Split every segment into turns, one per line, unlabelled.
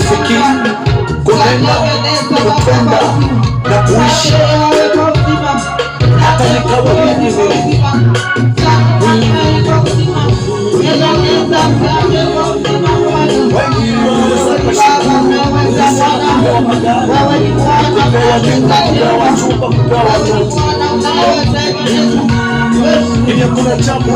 kufikiri, kunena, kutenda na kuishi. Hata nikawa hivi ili kuna jambo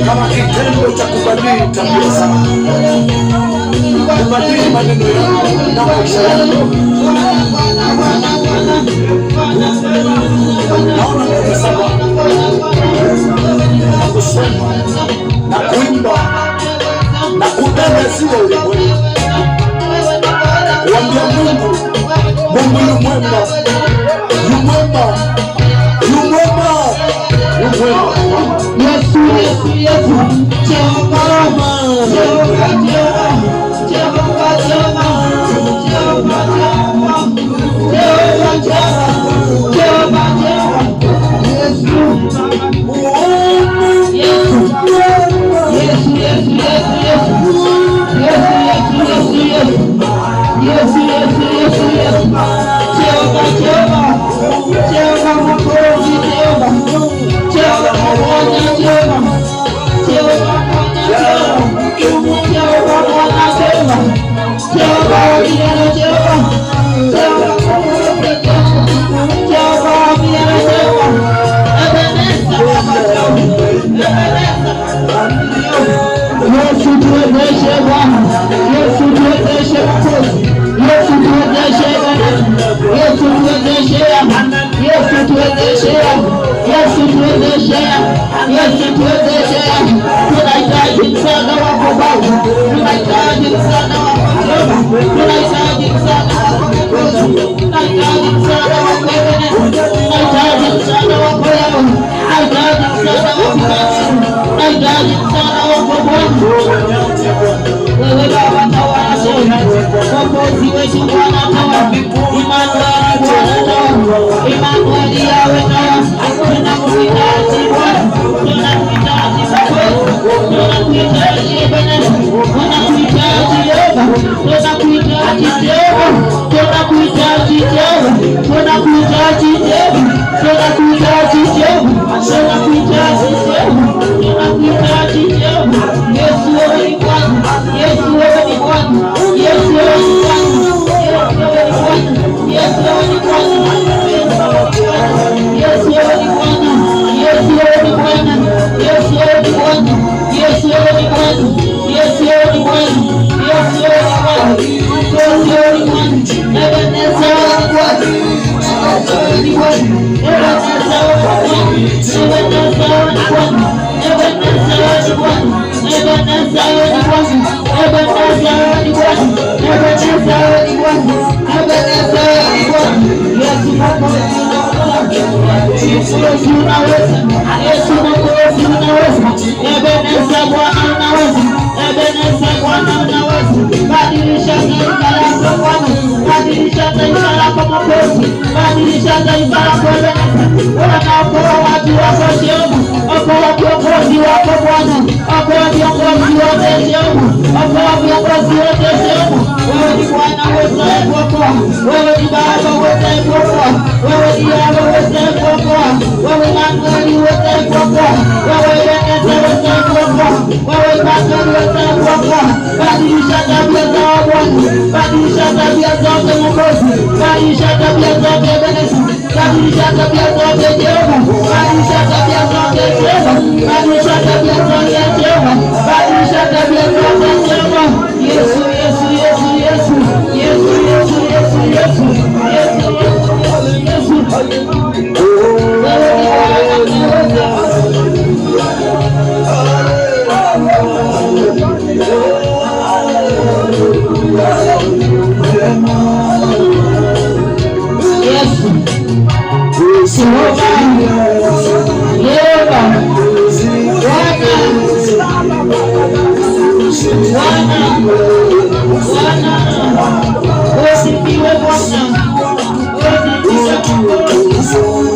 kama kitendo cha kubadili tabia zako, kubadili maneno yako na maisha yako. Naona nimesema na kusema na kuimba na kutangazia ulimwengu, kuambia Mungu, Mungu yu mwema, yu mwema, yu mwema, yu mwema. Yesu, Yesu, Yesu, Jehova, Jehova, Jehova, Jehova, Jehova, Jehova, Jehova, Yesu, Yesu, Yesu, Yesu, Yesu, Yesu, Yesu, Yesu, Yesu, Yesu, Yesu, Jehova, Jehova, Jehova, Mwokozi, Jehova, Jehova, Mwokozi, Jehova, Jehova, Jehova, Jehova, Jehova, Jehova, Yesu tuwezeshe Bwana, Yesu tuwezeshe Mwokozi, Yesu tuwezeshe Bwana, Yesu tuwezeshe, Yesu tuwezeshe, Yesu tuwezeshe, Yesu tuwezeshe. Tunahitaji msaada wako Baba, tunahitaji msaada wako Baba, tunahitaji msaada wako Mwokozi, tunahitaji msaada wako Bwana, tunahitaji msaada wako Yehova, tunahitaji msaada wako Yesu, tunahitaji msaada wako Bwana. Wewe Baba tawala tena, Mwokozi wetu Bwana tawala, Immanueli Bwana tawala, Immanueli Yawe tawala. Tunakuhitaji Bwana, tunakuhitaji Mwokozi, tunakuhitaji Bwana, tunakuhitaji Yehova, tunakuhitaji Jehova, tunakuhitaji Jehova, tunakuhitaji Jehova, tunakuhitaji Jehova, tunakuhitaji Jehova, tunakuhitaji Jehova. Yesu wewe ni Bwana, Yesu wewe ni Bwana, Yesu wewe ni Bwana, Yesu wewe ni Bwana, Yesu wewe ni Bwana, Yesu wewe ni Bwana, Yesu wewe ni Bwana, Yesu wewe ni Bwana, Yesu wewe ni Bwana, Yesu wewe ni Bwana, Yesu wewe ni Bwana, Yesu wewe ni Bwana, Ebeneza wewe ni Bwana, Ebeneza wewe ni Bwana, Ebeneza wewe ni Bwana, Ebeneza wewe ni Bwana, Ebeneza wewe ni Bwana, Ebeneza wewe ni Bwana, Ebeneza wewe ni Bwana, Ebeneza wewe ni Bwana, Ebeneza wewe ni Bwana. Yesu Mwokozi unaweza, Yesu unaweza, Yesu Mwokozi unaweza, Ebeneza Bwana unaweza, Ebeneza Bwana unaweza. Badilisha taifa lako Bwana, badilisha taifa lako Mwokozi, badilisha taifa lako Ebeneza. Unaokoa watu wako Jehova, okoa viongozi wako Bwana, okoa viongozi wote Jehova, okoa viongozi wote Jehova. Wewe ni Bwana uwezaye kuokoa, wewe ni Baba uwezaye kuokoa, wewe ni Yehova uwezaye kuokoa, wewe ni Immanueli uwezaye kuokoa, wewe ni Yesu uwezaye kuokoa, wewe ni Immanueli uwezaye kuokoa. Badilisha tabia zao Bwana, badilisha tabia zote Mwokozi, badilisha tabia zote Ebeneza, badilisha tabia zote Jehova, badilisha tabia zote Jehova, badilisha tabia zote Jehova, badilisha tabia zote Jehova. Yesu, Yesu, Yesu, Yesu, Yesu, Yesu, Yesu, Yesu, Yesu, Yesu, Yesu. Wewe ni Bwana unaweza. Yesu, Yehova, Yehova, Bwana, usifiwe Bwana,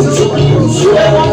usifiwe Bwana.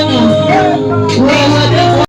kufanya.